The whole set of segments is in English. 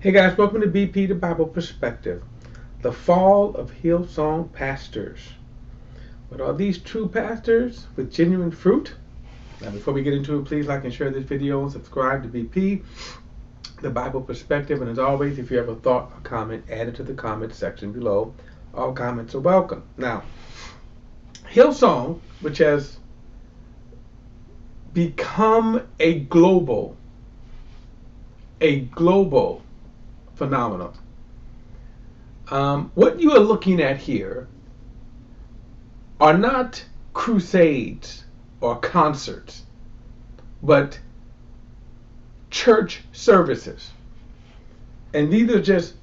Hey guys, welcome to BP the Bible Perspective. The fall of Hillsong pastors. But are these true pastors with genuine fruit? Now before we get into it, please like and share this video and subscribe to BP the Bible Perspective. And as always, if you have a thought or comment, add it to the comment section below. All comments are welcome. Now, Hillsong, which has become a global phenomenon. What you are looking at here are not crusades or concerts, but church services. And these are just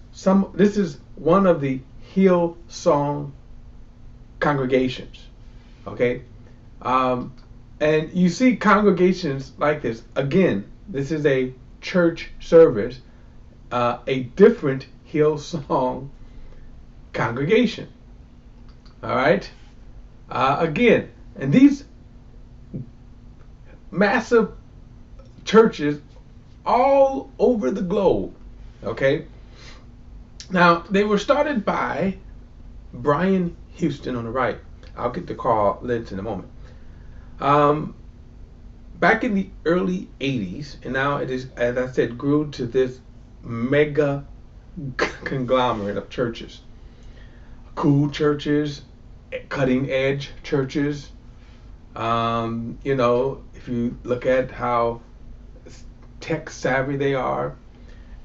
this is one of the Hillsong congregations. Okay? And you see congregations like this. Again, this is a church service, a different Hillsong congregation. All right. Again, and these massive churches all over the globe. Okay. Now they were started by Brian Houston on the right. I'll get to Carl Lentz in a moment. Back in the early 80s, and now it is, as I said, grew to this mega conglomerate of churches. Cool churches, cutting edge churches. If you look at how tech savvy they are,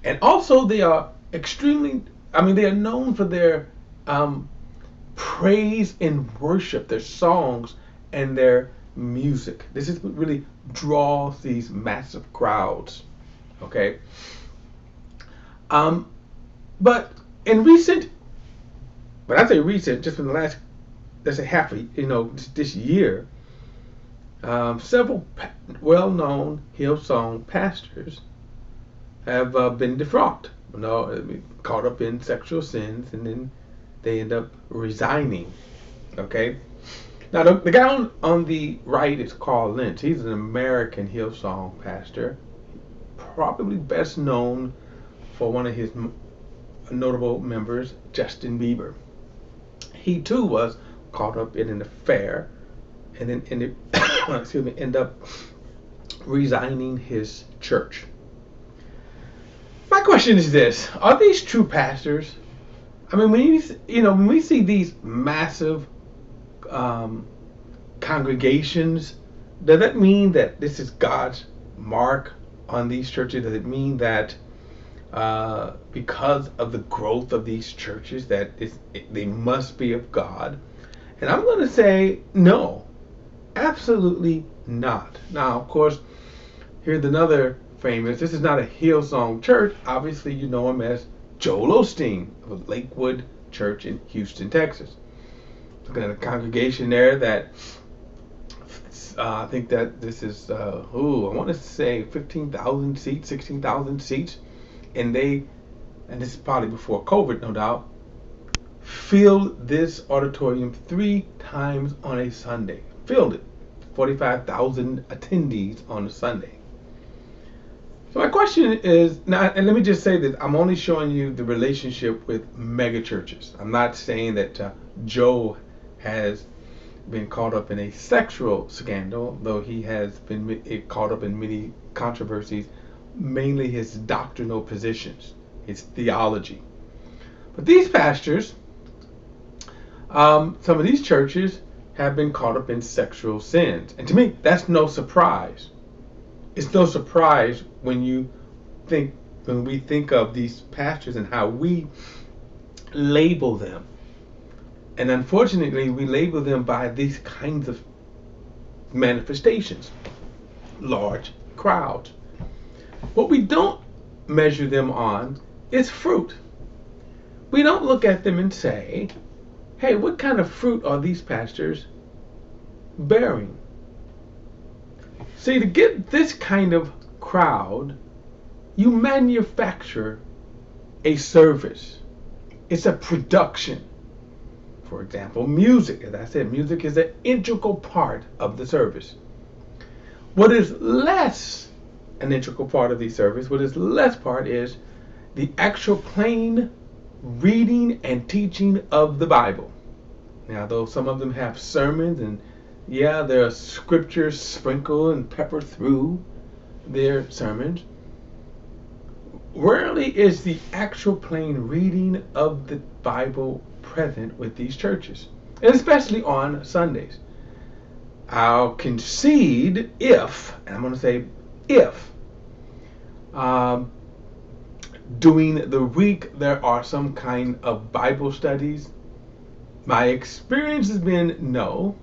and also they are they are known for their praise and worship, their songs and their music. This is what really draws these massive crowds. Okay. But I say recent, just in the last, let's say this year, several well-known Hillsong pastors have been defrocked. Caught up in sexual sins, and then they end up resigning. Okay. Now, the guy on the right is Carl Lentz. He's an American Hillsong pastor, probably best known for one of his notable members, Justin Bieber. He too was caught up in an affair, and then ended up resigning his church. My question is this: are these true pastors? I mean, when we see these massive congregations, does that mean that this is God's mark on these churches? Does it mean that because of the growth of these churches that they must be of God? And I'm going to say no, absolutely not. Now, of course, here's another famous. This is not a Hillsong church. Obviously, you know him as Joel Osteen of Lakewood Church in Houston, Texas. Looking at a congregation there that I think that this is I want to say 15,000 seats, 16,000 seats, and this is probably before COVID, no doubt, filled this auditorium 3 times on a Sunday. Filled it, 45,000 attendees on a Sunday. So my question is now, and let me just say that I'm only showing you the relationship with mega churches. I'm not saying that Joe has been caught up in a sexual scandal, though he has been caught up in many controversies, mainly his doctrinal positions, his theology. But these pastors, some of these churches have been caught up in sexual sins. And to me, that's no surprise. It's no surprise when we think of these pastors and how we label them. And unfortunately, we label them by these kinds of manifestations, large crowds. What we don't measure them on is fruit. We don't look at them and say, hey, what kind of fruit are these pastors bearing? See, to get this kind of crowd, you manufacture a service. It's a production. For example, music. As I said, music is an integral part of the service. What is less an integral part of the service, what is less part is the actual plain reading and teaching of the Bible. Now, though some of them have sermons, and yeah, there are scriptures sprinkled and peppered through their sermons, rarely is the actual plain reading of the Bible present with these churches, and especially on Sundays. I'll concede if, and I'm going to say if, during the week there are some kind of Bible studies. My experience has been no.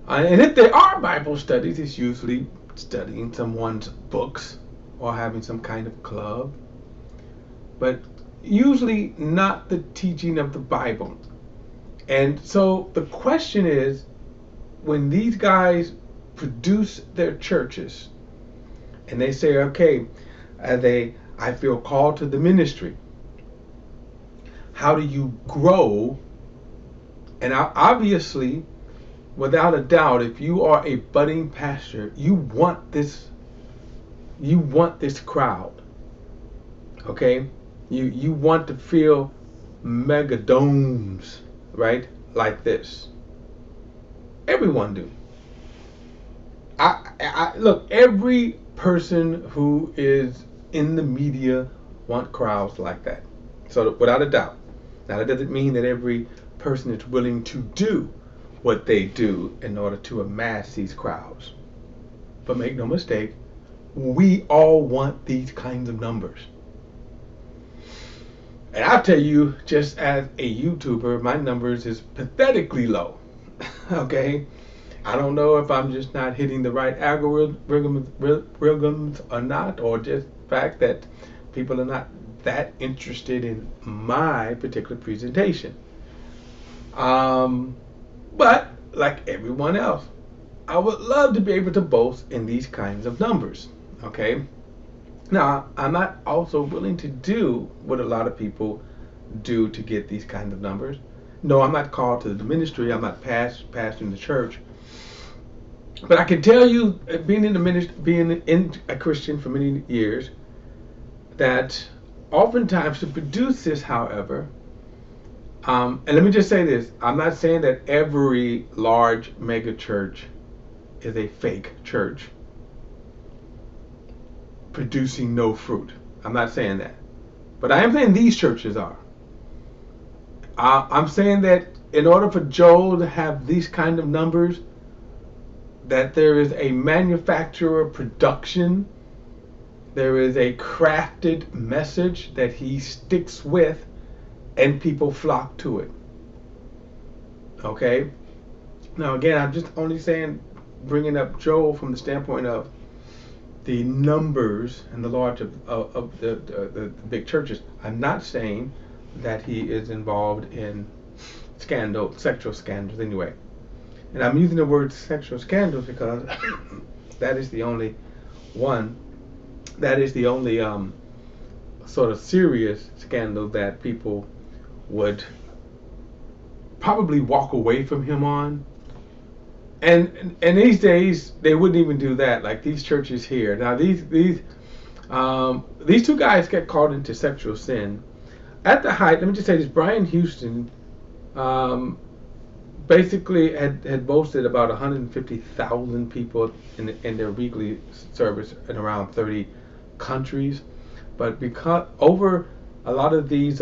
And if there are Bible studies, it's usually studying someone's books or having some kind of club. But usually not the teaching of the Bible. And so the question is, when these guys produce their churches and they say, okay, I feel called to the ministry, how do you grow? And obviously, without a doubt, if you are a budding pastor, you want this crowd. Okay? You want to fill mega domes, right? Like this. Everyone do. I look, every person who is in the media want crowds like that. So without a doubt. Now that doesn't mean that every person is willing to do what they do in order to amass these crowds. But make no mistake, we all want these kinds of numbers. And I'll tell you, just as a YouTuber, my numbers is pathetically low. Okay? I don't know if I'm just not hitting the right algorithms or not, or just the fact that people are not that interested in my particular presentation. But like everyone else, I would love to be able to boast in these kinds of numbers. Okay? Now, I'm not also willing to do what a lot of people do to get these kinds of numbers. No, I'm not called to the ministry. I'm not pastoring the church. But I can tell you, being in the ministry, being in a Christian for many years, that oftentimes to produce this, however, and let me just say this: I'm not saying that every large mega church is a fake church producing no fruit. I'm not saying that, but I am saying these churches are. I'm saying that in order for Joel to have these kind of numbers, that there is a manufacturer production, there is a crafted message that he sticks with, and people flock to it. Okay? Now again, I'm just only saying, bringing up Joel from the standpoint of the numbers and the large of the big churches. I'm not saying that he is involved in sexual scandals anyway. And I'm using the word sexual scandals because that is the only one, that is the only sort of serious scandal that people would probably walk away from him on. And these days they wouldn't even do that. Like these churches here. Now these two guys get caught into sexual sin at the height. Let me just say this: Brian Houston basically had boasted about 150,000 people in their weekly service in around 30 countries. But because over a lot of these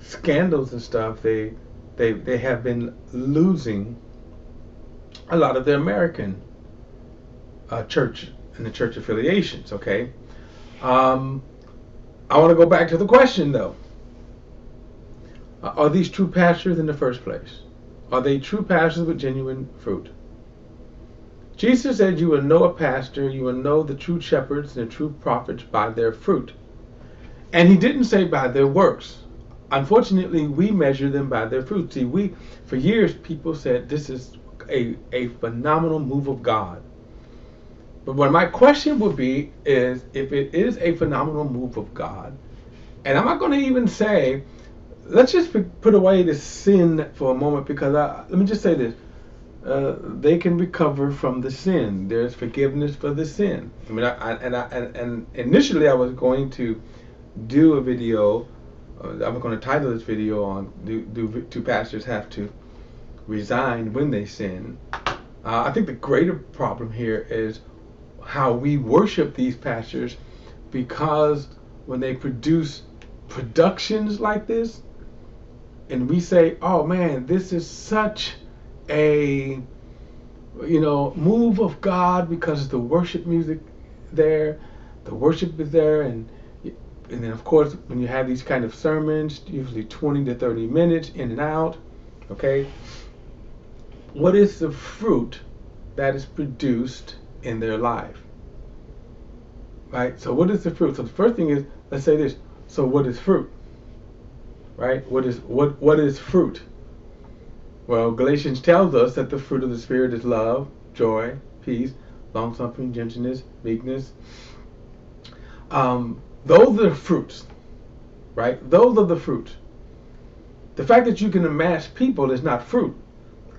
scandals and stuff, they have been losing a lot of their American church and the church affiliations. Okay, I want to go back to the question though. Are these true pastors in the first place? Are they true pastors with genuine fruit? Jesus said, "You will know a pastor, you will know the true shepherds and the true prophets by their fruit." And he didn't say by their works. Unfortunately, we measure them by their fruit. See, for years, people said this is a phenomenal move of God. But what my question would be is, if it is a phenomenal move of God, and I'm not going to even say, let's just put away the sin for a moment, because let me just say this. They can recover from the sin. There's forgiveness for the sin. I mean, and initially I was going to do a video. I'm going to title this video on do pastors have to resign when they sin? I think the greater problem here is how we worship these pastors, because when they produce productions like this, and we say, "Oh man, this is such a move of God because the worship music there, the worship is there," and then of course when you have these kind of sermons, usually 20 to 30 minutes in and out, okay, what is the fruit that is produced in their life? Right? So what is the fruit? So the first thing is, let's say this. So what is fruit? Right? What is fruit? Well, Galatians tells us that the fruit of the Spirit is love, joy, peace, long-suffering, gentleness, meekness. Those are the fruits, right? Those are the fruits. The fact that you can amass people is not fruit.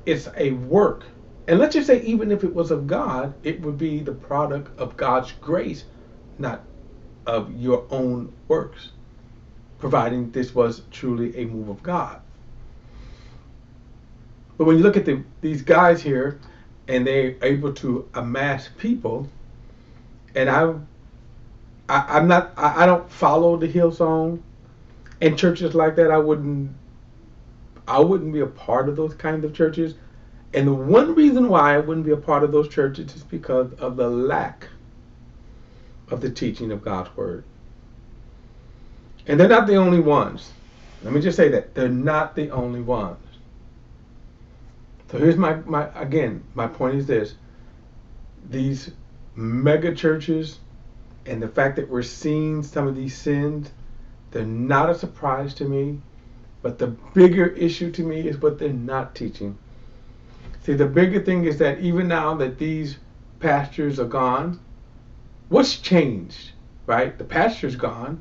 It's a work. And let's just say, even if it was of God, it would be the product of God's grace, not of your own works, providing this was truly a move of God. But when you look at these guys here, and they're able to amass people, and I don't follow the Hillsong and churches like that. I wouldn't be a part of those kinds of churches. And the one reason why I wouldn't be a part of those churches is because of the lack of the teaching of God's word. And they're not the only ones. Let me just say that they're not the only ones. So here's my point is this: these mega churches and the fact that we're seeing some of these sins, they're not a surprise to me. But the bigger issue to me is what they're not teaching. See, the bigger thing is that even now that these pastors are gone, what's changed, right? The pastor's gone,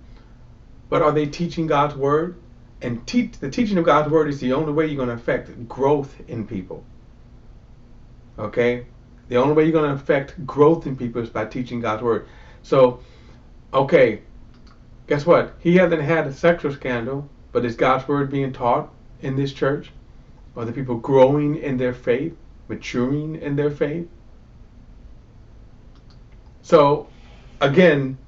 but are they teaching God's word? And the teaching of God's word is the only way you're going to affect growth in people. Okay? The only way you're going to affect growth in people is by teaching God's word. So, okay, guess what? He hasn't had a sexual scandal, but is God's word being taught in this church? Are the people growing in their faith, maturing in their faith? So, again,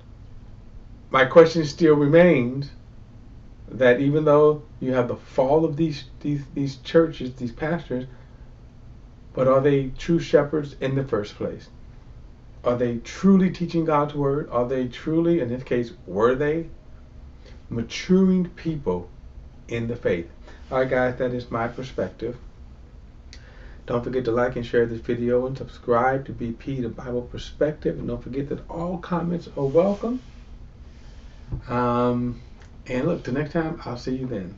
my question still remains that even though you have the fall of these churches, these pastors, but are they true shepherds in the first place? Are they truly teaching God's word? Are they truly, in this case, were they maturing people in the faith? All right, guys, that is my perspective. Don't forget to like and share this video and subscribe to BP, the Bible Perspective. And don't forget that all comments are welcome. And look, the next time, I'll see you then.